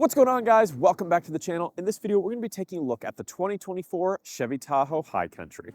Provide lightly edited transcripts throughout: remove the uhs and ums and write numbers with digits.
What's going on, guys? Welcome back to the channel. In this video, we're going to be taking a look at the 2024 Chevy Tahoe High Country.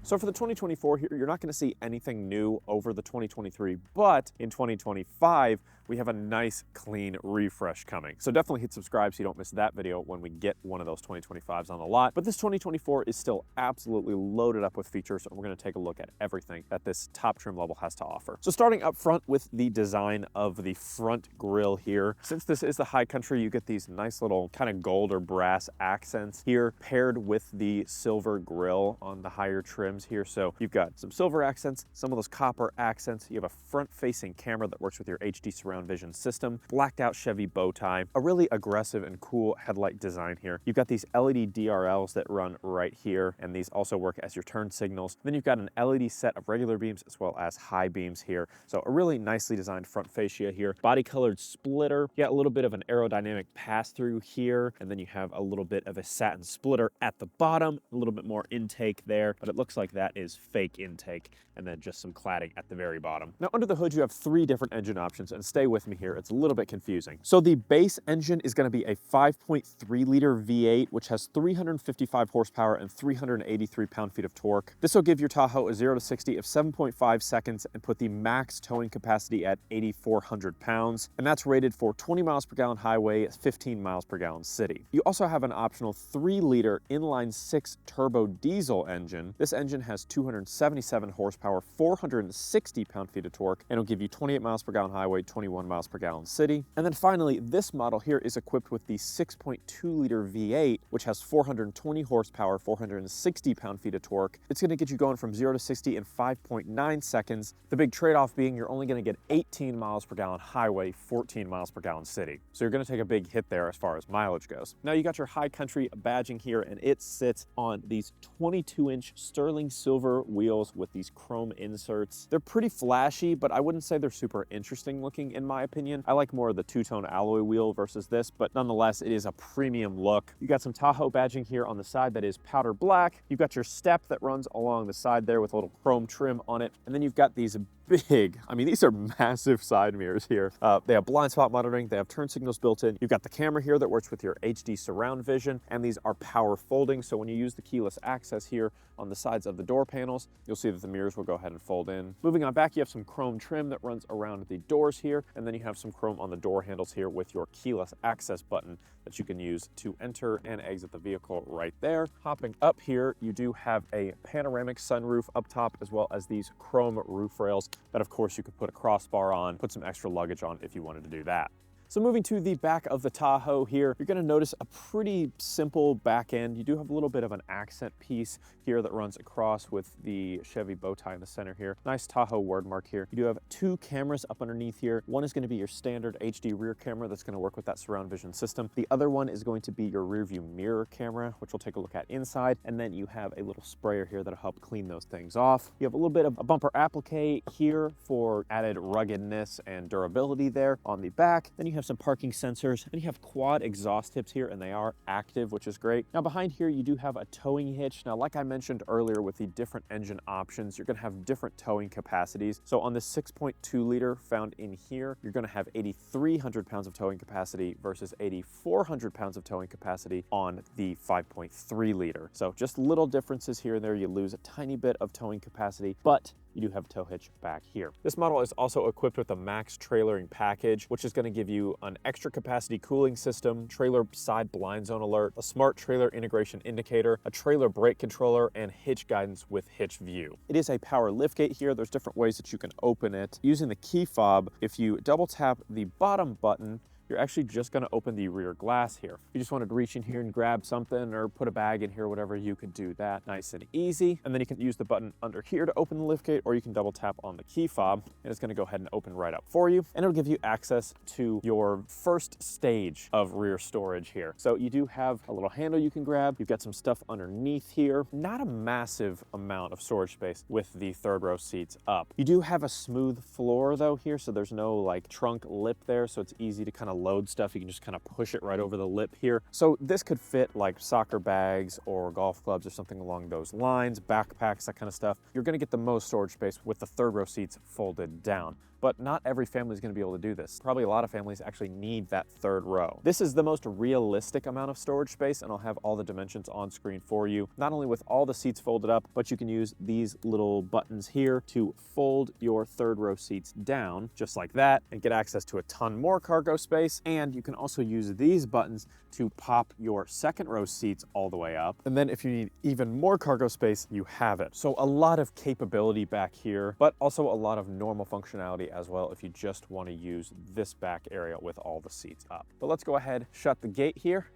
So for the 2024 here, you're not going to see anything new over the 2023, but in 2025, we have a nice clean refresh coming. So definitely hit subscribe so you don't miss that video when we get one of those 2025s on the lot. But this 2024 is still absolutely loaded up with features, and we're going to take a look at everything that this top trim level has to offer. So starting up front with the design of the front grille here. Since this is the High Country, you get these nice little kind of gold or brass accents here paired with the silver grille on the higher trims here. So you've got some silver accents, some of those copper accents. You have a front-facing camera that works with your HD surround vision system, blacked out Chevy bow tie, a really aggressive and cool headlight design here. You've got these LED DRLs that run right here, and these also work as your turn signals. Then you've got an LED set of regular beams as well as high beams here. So a really nicely designed front fascia here. Body colored splitter. You got a little bit of an aerodynamic pass-through here, and then you have a little bit of a satin splitter at the bottom, a little bit more intake there, but it looks like that is fake intake, and then just some cladding at the very bottom. Now under the hood, you have three different engine options, and stay with me here, it's a little bit confusing. So the base engine is going to be a 5.3 liter V8, which has 355 horsepower and 383 pound-feet of torque. This will give your Tahoe a 0 to 60 of 7.5 seconds and put the max towing capacity at 8,400 pounds, and that's rated for 20 miles per gallon highway, 15 miles per gallon city. You also have an optional 3 liter inline-6 turbo diesel engine. This engine has 277 horsepower, 460 pound-feet of torque, and it'll give you 28 miles per gallon highway, 21 miles per gallon city. And then finally, this model here is equipped with the 6.2 liter V8, which has 420 horsepower, 460 pound-feet of torque. It's going to get you going from 0 to 60 in 5.9 seconds. The big trade-off being you're only going to get 18 miles per gallon highway, 14 miles per gallon city. So you're going to take a big hit there as far as mileage goes. Now you got your High Country badging here, and it sits on these 22-inch sterling silver wheels with these chrome inserts. They're pretty flashy, but I wouldn't say they're super interesting looking in my opinion. I like more of the two-tone alloy wheel versus this, but nonetheless, it is a premium look. You got some Tahoe badging here on the side that is powder black. You've got your step that runs along the side there with a little chrome trim on it. And then you've got these big, I mean, these are massive side mirrors here. They have blind spot monitoring, they have turn signals built in. You've got the camera here that works with your HD surround vision, and these are power folding. So when you use the keyless access here on the sides of the door panels, you'll see that the mirrors will go ahead and fold in. Moving on back, you have some chrome trim that runs around the doors here, and then you have some chrome on the door handles here with your keyless access button that you can use to enter and exit the vehicle right there. Hopping up here, you do have a panoramic sunroof up top, as well as these chrome roof rails that of course you could put a crossbar on, put some extra luggage on if you wanted to do that. So moving to the back of the Tahoe here, you're going to notice a pretty simple back end. You do have a little bit of an accent piece here that runs across with the Chevy bow tie in the center here. Nice Tahoe word mark here. You do have two cameras up underneath here. One is going to be your standard HD rear camera that's going to work with that surround vision system. The other one is going to be your rear view mirror camera, which we'll take a look at inside. And then you have a little sprayer here that'll help clean those things off. You have a little bit of a bumper applique here for added ruggedness and durability there on the back. Then you have some parking sensors, and you have quad exhaust tips here, and they are active, which is great. Now behind here, you do have a towing hitch. Now, like I mentioned earlier with the different engine options, you're gonna have different towing capacities. So on the 6.2 liter found in here, you're gonna have 8,300 pounds of towing capacity versus 8,400 pounds of towing capacity on the 5.3 liter. So just little differences here and there. You lose a tiny bit of towing capacity, but you do have a tow hitch back here. This model is also equipped with a max trailering package, which is going to give you an extra capacity cooling system, trailer side blind zone alert, a smart trailer integration indicator, a trailer brake controller, and hitch guidance with hitch view. It is a power liftgate here. There's different ways that you can open it. Using the key fob, if you double tap the bottom button, you're actually just going to open the rear glass here. If you just wanted to reach in here and grab something or put a bag in here, whatever, you could do that nice and easy. And then you can use the button under here to open the liftgate, or you can double tap on the key fob, and it's going to go ahead and open right up for you. And it'll give you access to your first stage of rear storage here. So you do have a little handle you can grab. You've got some stuff underneath here. Not a massive amount of storage space with the third row seats up. You do have a smooth floor though here, so there's no like trunk lip there, so it's easy to kind of load stuff, you can just kind of push it right over the lip here. So this could fit like soccer bags or golf clubs or something along those lines, backpacks, that kind of stuff. You're gonna get the most storage space with the third row seats folded down. But not every family is going to be able to do this. Probably a lot of families actually need that third row. This is the most realistic amount of storage space, and I'll have all the dimensions on screen for you. Not only with all the seats folded up, but you can use these little buttons here to fold your third row seats down, just like that, and get access to a ton more cargo space. And you can also use these buttons to pop your second row seats all the way up. And then if you need even more cargo space, you have it. So a lot of capability back here, but also a lot of normal functionality as well if you just want to use this back area with all the seats up. But let's go ahead, shut the gate here,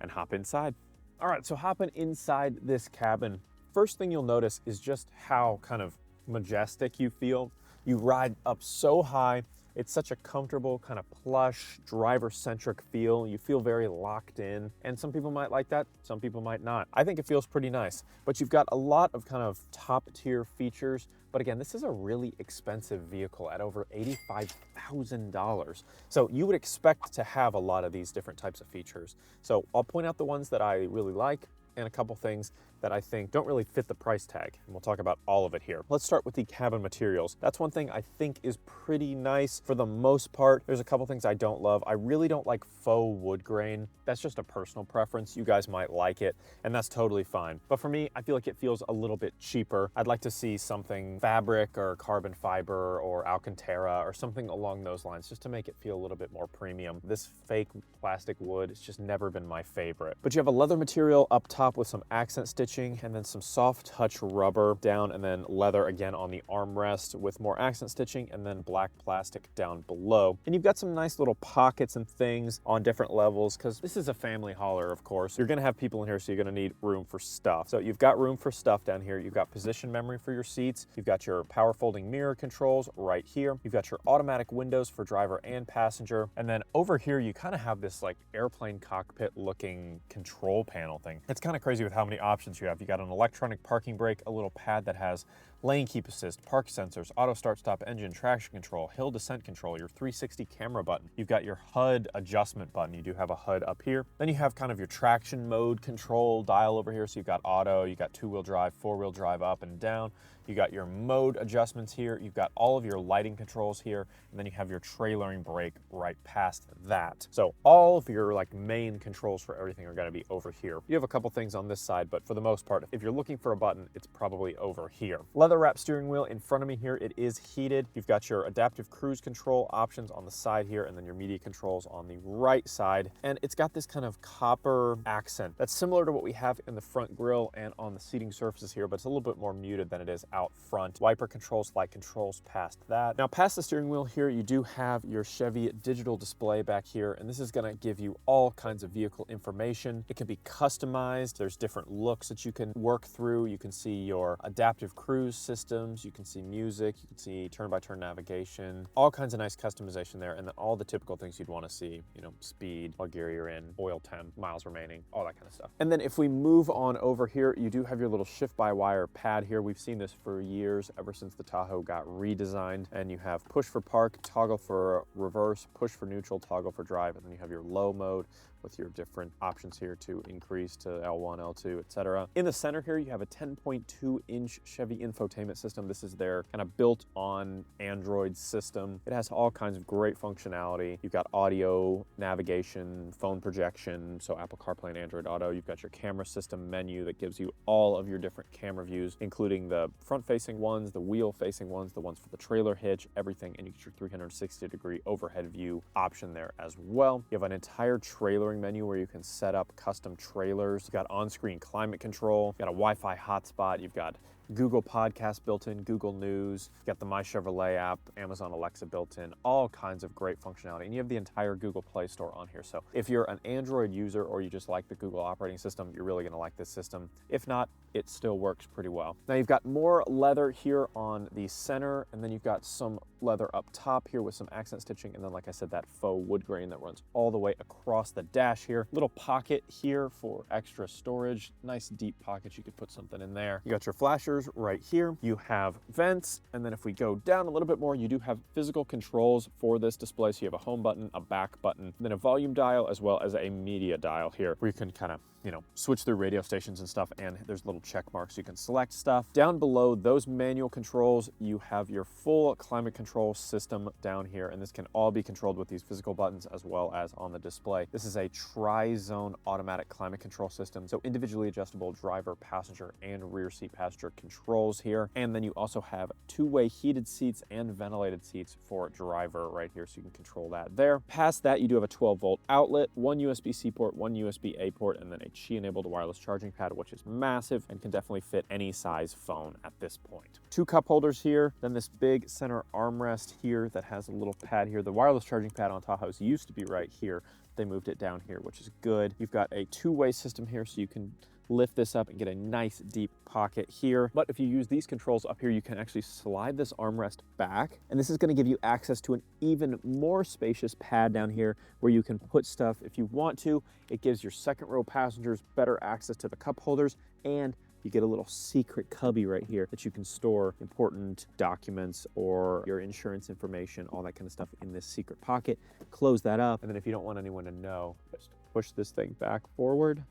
and hop inside. All right, so hopping inside this cabin, first thing you'll notice is just how kind of majestic you feel. You ride up so high. It's such a comfortable, kind of plush, driver-centric feel. You feel very locked in, and some people might like that, some people might not. I think it feels pretty nice, but you've got a lot of kind of top-tier features. But again, this is a really expensive vehicle at over $85,000. So you would expect to have a lot of these different types of features. So I'll point out the ones that I really like and a couple things that I think don't really fit the price tag, and we'll talk about all of it here. Let's start with the cabin materials. That's one thing I think is pretty nice for the most part. There's a couple things I don't love. I really don't like faux wood grain. That's just a personal preference. You guys might like it, and that's totally fine. But for me, I feel like it feels a little bit cheaper. I'd like to see something fabric or carbon fiber or Alcantara or something along those lines, just to make it feel a little bit more premium. This fake plastic wood, it's just never been my favorite. But you have a leather material up top with some accent stitching, and then some soft touch rubber down, and then leather again on the armrest with more accent stitching, and then black plastic down below. And you've got some nice little pockets and things on different levels, because this is a family hauler, of course. You're gonna have people in here, so you're gonna need room for stuff. So you've got room for stuff down here. You've got position memory for your seats. You've got your power folding mirror controls right here. You've got your automatic windows for driver and passenger. And then over here, you kind of have this like airplane cockpit looking control panel thing. It's kind of crazy with how many options you have. You got an electronic parking brake, a little pad that has lane keep assist, park sensors, auto start stop engine, traction control, hill descent control, your 360 camera button. You've got your HUD adjustment button. You do have a HUD up here. Then you have kind of your traction mode control dial over here. So you've got auto, you got two-wheel drive, four-wheel drive up and down. You got your mode adjustments here. You've got all of your lighting controls here. And then you have your trailering brake right past that. So all of your like main controls for everything are gonna be over here. You have a couple things on this side, but for the most part, if you're looking for a button, it's probably over here. Leather wrap steering wheel in front of me here. It is heated. You've got your adaptive cruise control options on the side here, and then your media controls on the right side. And it's got this kind of copper accent that's similar to what we have in the front grille and on the seating surfaces here, but it's a little bit more muted than it is out front. Wiper controls, light controls past that. Now past the steering wheel here, you do have your Chevy digital display back here, and this is gonna give you all kinds of vehicle information. It can be customized. There's different looks that you can work through. You can see your adaptive cruise systems, you can see music, you can see turn-by-turn navigation, all kinds of nice customization there, and then all the typical things you'd wanna see, you know, speed, what gear you're in, oil temp, miles remaining, all that kind of stuff. And then if we move on over here, you do have your little shift-by-wire pad here. We've seen this for years, ever since the Tahoe got redesigned, and you have push for park, toggle for reverse, push for neutral, toggle for drive, and then you have your low mode with your different options here to increase to L1, L2, etc. In the center here, you have a 10.2-inch Chevy infotainment system. This is their kind of built-on Android system. It has all kinds of great functionality. You've got audio, navigation, phone projection, so Apple CarPlay and Android Auto. You've got your camera system menu that gives you all of your different camera views, including the front-facing ones, the wheel-facing ones, the ones for the trailer hitch, everything, and you get your 360-degree overhead view option there as well. You have an entire trailer menu where you can set up custom trailers. You've got on-screen climate control, you've got a Wi-Fi hotspot, you've got Google Podcast built in, Google News, you've got the My Chevrolet app, Amazon Alexa built in, all kinds of great functionality. And you have the entire Google Play Store on here. So if you're an Android user or you just like the Google operating system, you're really gonna like this system. If not, it still works pretty well. Now you've got more leather here on the center, and then you've got some leather up top here with some accent stitching, and then like I said, that faux wood grain that runs all the way across the dash here. Little pocket here for extra storage, nice deep pocket, you could put something in there. You got your flashers, passengers right here, you have vents, and then if we go down a little bit more, you do have physical controls for this display. So you have a home button, a back button, then a volume dial, as well as a media dial here, where you can kind of, you know, switch through radio stations and stuff, and there's little check marks you can select stuff. Down below those manual controls, you have your full climate control system down here, and this can all be controlled with these physical buttons as well as on the display. This is a tri-zone automatic climate control system, so individually adjustable driver, passenger, and rear seat passenger controls here. And then you also have two-way heated seats and ventilated seats for driver right here, so you can control that there. Past that, you do have a 12-volt outlet, one USB-C port, one USB-A port, and then a Qi-enabled wireless charging pad, which is massive and can definitely fit any size phone at this point. Two cup holders here, then this big center armrest here that has a little pad here. The wireless charging pad on Tahoes used to be right here. They moved it down here, which is good. You've got a two-way system here, so you can lift this up and get a nice deep pocket here. But if you use these controls up here, you can actually slide this armrest back, and this is going to give you access to an even more spacious pad down here where you can put stuff if you want to. It gives your second row passengers better access to the cup holders, and you get a little secret cubby right here that you can store important documents or your insurance information, all that kind of stuff in this secret pocket. Close that up, and then if you don't want anyone to know, just push this thing back forward,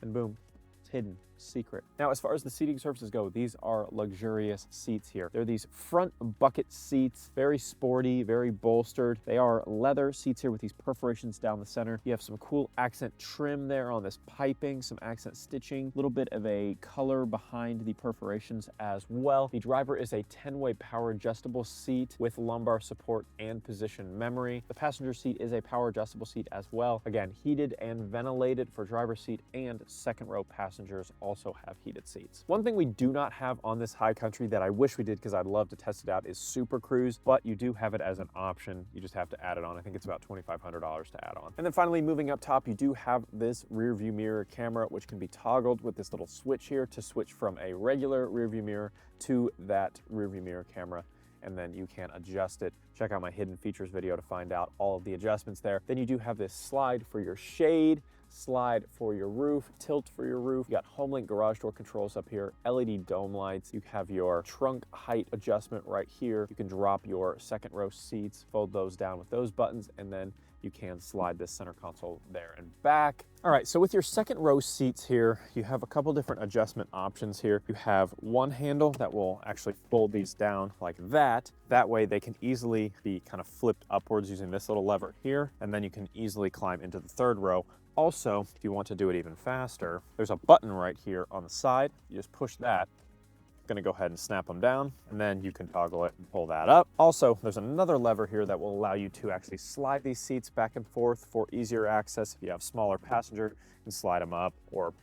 and boom, it's hidden, secret. Now, as far as the seating surfaces go, these are luxurious seats here. They're these front bucket seats, very sporty, very bolstered. They are leather seats here with these perforations down the center. You have some cool accent trim there on this piping, some accent stitching, a little bit of a color behind the perforations as well. The driver is a 10-way power adjustable seat with lumbar support and position memory. The passenger seat is a power adjustable seat as well. Again, heated and ventilated for driver's seat, and second row passengers also have heated seats. One thing we do not have on this High Country that I wish we did, because I'd love to test it out, is Super Cruise, but you do have it as an option. You just have to add it on. I think it's about $2,500 to add on. And then finally, moving up top, you do have this rear view mirror camera, which can be toggled with this little switch here to switch from a regular rear view mirror to that rear view mirror camera, and then you can adjust it. Check out my hidden features video to find out all of the adjustments there. Then you do have this slide for your shade, slide for your roof, tilt for your roof. You got HomeLink garage door controls up here, LED dome lights. You have your trunk height adjustment right here. You can drop your second row seats, fold those down with those buttons, and then you can slide this center console there and back. All right, so with your second row seats here, you have a couple different adjustment options here. You have one handle that will actually fold these down like that. That way they can easily be kind of flipped upwards using this little lever here, and then you can easily climb into the third row. Also, if you want to do it even faster, there's a button right here on the side. You just push that. I'm gonna go ahead and snap them down, and then you can toggle it and pull that up. Also, there's another lever here that will allow you to actually slide these seats back and forth for easier access. If you have smaller passenger, you can slide them up, or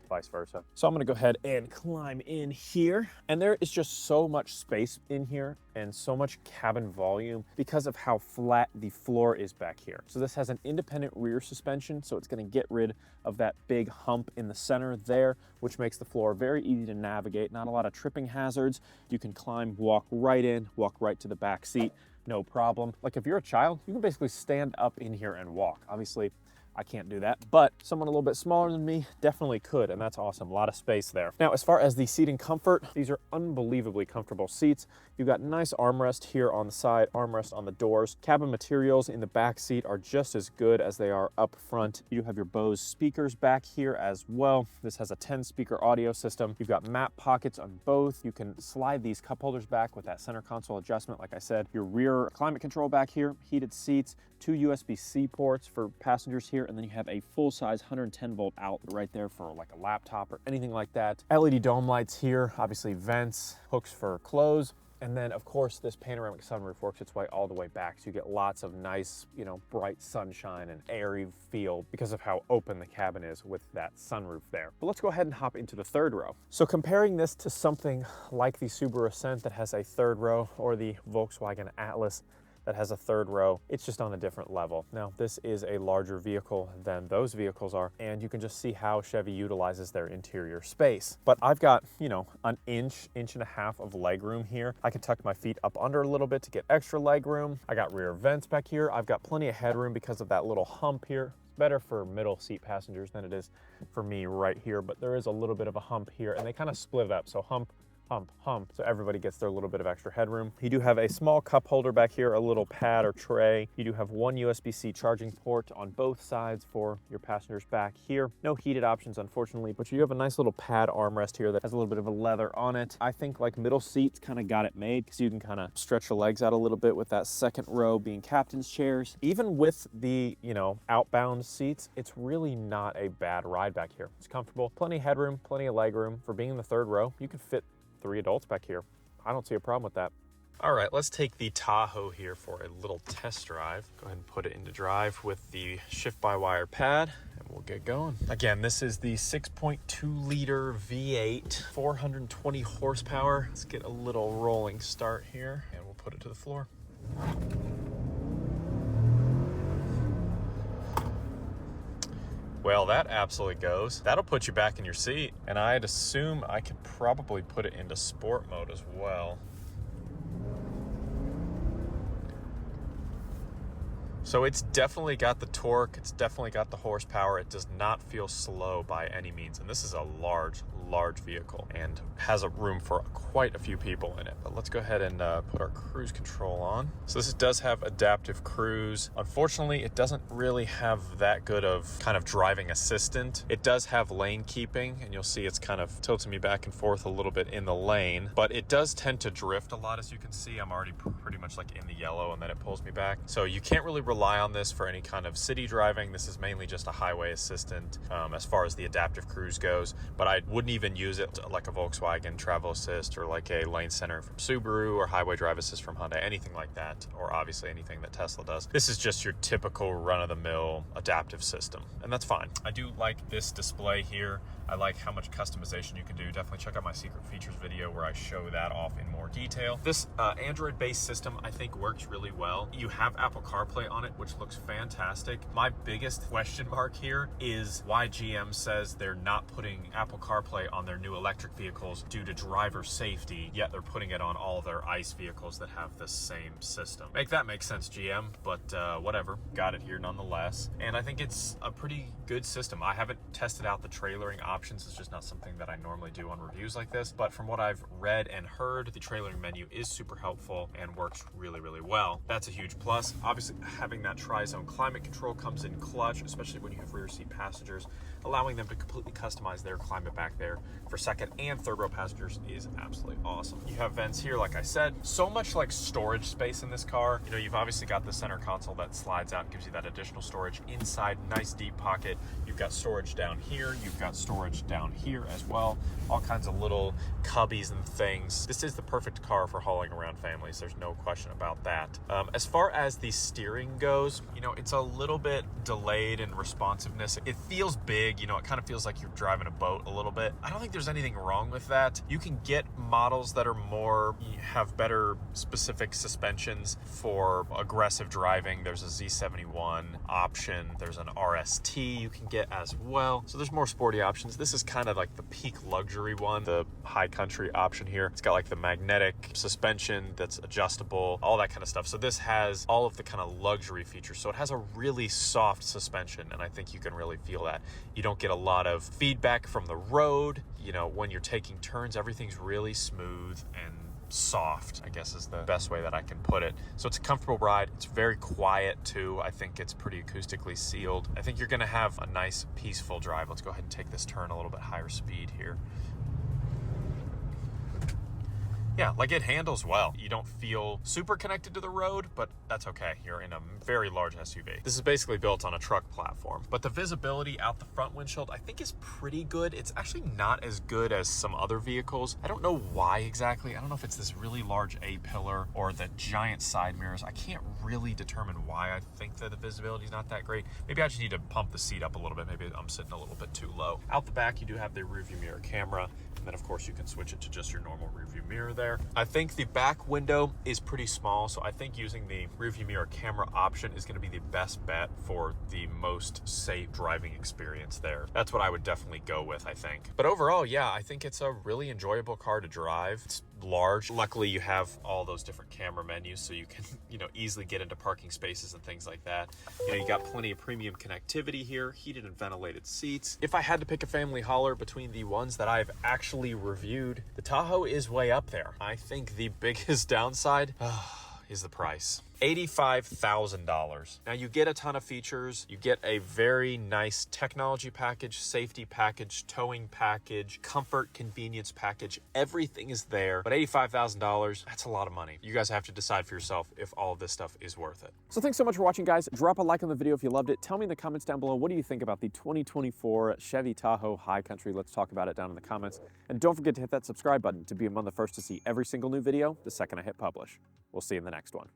vice versa. So I'm gonna go ahead and climb in here, and there is just so much space in here and so much cabin volume because of how flat the floor is back here. So this has an independent rear suspension, so it's gonna get rid of that big hump in the center there, which makes the floor very easy to navigate, not a lot of tripping hazards. You can climb, walk right in, walk right to the back seat, no problem. Like if you're a child, you can basically stand up in here and walk. Obviously, I can't do that, but someone a little bit smaller than me definitely could, and that's awesome. A lot of space there. Now, as far as the seating comfort, these are unbelievably comfortable seats. You've got nice armrest here on the side, armrest on the doors. Cabin materials in the back seat are just as good as they are up front. You do have your Bose speakers back here as well. This has a 10-speaker audio system. You've got map pockets on both. You can slide these cup holders back with that center console adjustment, like I said. Your rear climate control back here, heated seats, 2 USB-C ports for passengers here, and then you have a full-size 110-volt outlet right there for like a laptop or anything like that. LED dome lights here, obviously vents, hooks for clothes, and then of course this panoramic sunroof works its way all the way back, so you get lots of nice, bright sunshine and airy feel because of how open the cabin is with that sunroof there. But let's go ahead and hop into the third row. So comparing this to something like the Subaru Ascent that has a third row, or the Volkswagen Atlas that has a third row, it's just on a different level. Now, this is a larger vehicle than those vehicles are, and you can just see how Chevy utilizes their interior space. But I've got, an inch and a half of legroom here. I can tuck my feet up under a little bit to get extra legroom. I got rear vents back here. I've got plenty of headroom because of that little hump here. better for middle seat passengers than it is for me right here, but there is a little bit of a hump here, and they kind of split it up. So hump, hump, hump, so everybody gets their little bit of extra headroom. You do have a small cup holder back here, a little pad or tray. You do have one USB-C charging port on both sides for your passengers back here. No heated options, unfortunately, but you have a nice little pad armrest here that has a little bit of a leather on it. I think like middle seats kind of got it made because you can kind of stretch your legs out a little bit with that second row being captain's chairs. Even with the, you know, outbound seats, it's really not a bad ride back here. It's comfortable, plenty of headroom, plenty of leg room. For being in the third row, you can fit 3 adults back here. I don't see a problem with that. All right, let's take the Tahoe here for a little test drive. Go ahead and put it into drive with the shift-by-wire pad, and we'll get going. Again, this is the 6.2 liter V8, 420 horsepower. Let's get a little rolling start here, and we'll put it to the floor. Well, that absolutely goes. That'll put you back in your seat. And I'd assume I could probably put it into sport mode as well. So it's definitely got the torque, it's definitely got the horsepower. It does not feel slow by any means. And this is a large vehicle and has a room for quite a few people in it. But let's go ahead and put our cruise control on. So this does have adaptive cruise. Unfortunately, it doesn't really have that good of kind of driving assistant. It does have lane keeping, and you'll see it's kind of tilting me back and forth a little bit in the lane, but it does tend to drift a lot. As you can see, I'm already pretty much like in the yellow, and then it pulls me back. So you can't really rely on this for any kind of city driving. This is mainly just a highway assistant as far as the adaptive cruise goes, but I wouldn't even use it like a Volkswagen Travel Assist or like a Lane Center from Subaru or Highway Drive Assist from Hyundai, anything like that, or obviously anything that Tesla does. This is just your typical run-of-the-mill adaptive system, and that's fine. I do like this display here. I like how much customization you can do. Definitely check out my secret features video where I show that off in more detail. This Android-based system I think works really well. You have Apple CarPlay on it, which looks fantastic. My biggest question mark here is why GM says they're not putting Apple CarPlay on their new electric vehicles due to driver safety, yet they're putting it on all their ICE vehicles that have the same system. Make that make sense, GM, but whatever. Got it here nonetheless. And I think it's a pretty good system. I haven't tested out the trailering options. It's just not something that I normally do on reviews like this, but from what I've read and heard, the trailering menu is super helpful and works really, really well. That's a huge plus. Obviously, having that tri-zone climate control comes in clutch, especially when you have rear seat passengers. Allowing them to completely customize their climate back there for second and third row passengers is absolutely awesome. You have vents here, like I said. So much like storage space in this car. You know, you've obviously got the center console that slides out and gives you that additional storage inside. Nice deep pocket. You've got storage down here. You've got storage down here as well. All kinds of little cubbies and things. This is the perfect car for hauling around families. There's no question about that. As far as the steering goes, you know, it's a little bit delayed in responsiveness. It feels big. You know, it kind of feels like you're driving a boat a little bit. I don't think there's anything wrong with that. You can get models that are have better specific suspensions for aggressive driving. There's a Z71 option. There's an RST you can get as well. So there's more sporty options. This is kind of like the peak luxury one, the High Country option here. It's got like the magnetic suspension that's adjustable, all that kind of stuff. So this has all of the kind of luxury features. So it has a really soft suspension, and I think you can really feel that. You don't get a lot of feedback from the road. You know, when you're taking turns, everything's really smooth and soft, I guess is the best way that I can put it. So it's a comfortable ride. It's very quiet too. I think it's pretty acoustically sealed. I think you're gonna have a nice, peaceful drive. Let's go ahead and take this turn a little bit higher speed here. Yeah, like it handles well. You don't feel super connected to the road, but that's okay. You're in a very large SUV. This is basically built on a truck platform, but the visibility out the front windshield I think is pretty good. It's actually not as good as some other vehicles. I don't know why exactly. I don't know if it's this really large A-pillar or the giant side mirrors. I can't really determine why I think that the visibility is not that great. Maybe I just need to pump the seat up a little bit. Maybe I'm sitting a little bit too low. Out the back, you do have the rear view mirror camera. And then of course you can switch it to just your normal rear view mirror there. I think the back window is pretty small, so I think using the rear view mirror camera option is going to be the best bet for the most safe driving experience there. That's what I would definitely go with, I think. But overall, yeah, I think it's a really enjoyable car to drive. It's large. Luckily, you have all those different camera menus, so you can, easily get into parking spaces and things like that. You got plenty of premium connectivity here, heated and ventilated seats. If I had to pick a family hauler between the ones that I've actually reviewed, the Tahoe is way up there. I think the biggest downside is the price. $85,000. Now you get a ton of features. You get a very nice technology package, safety package, towing package, comfort, convenience package. Everything is there, but $85,000, that's a lot of money. You guys have to decide for yourself if all of this stuff is worth it. So thanks so much for watching, guys. Drop a like on the video if you loved it. Tell me in the comments down below, what do you think about the 2024 Chevy Tahoe High Country? Let's talk about it down in the comments. And don't forget to hit that subscribe button to be among the first to see every single new video the second I hit publish. We'll see you in the next one.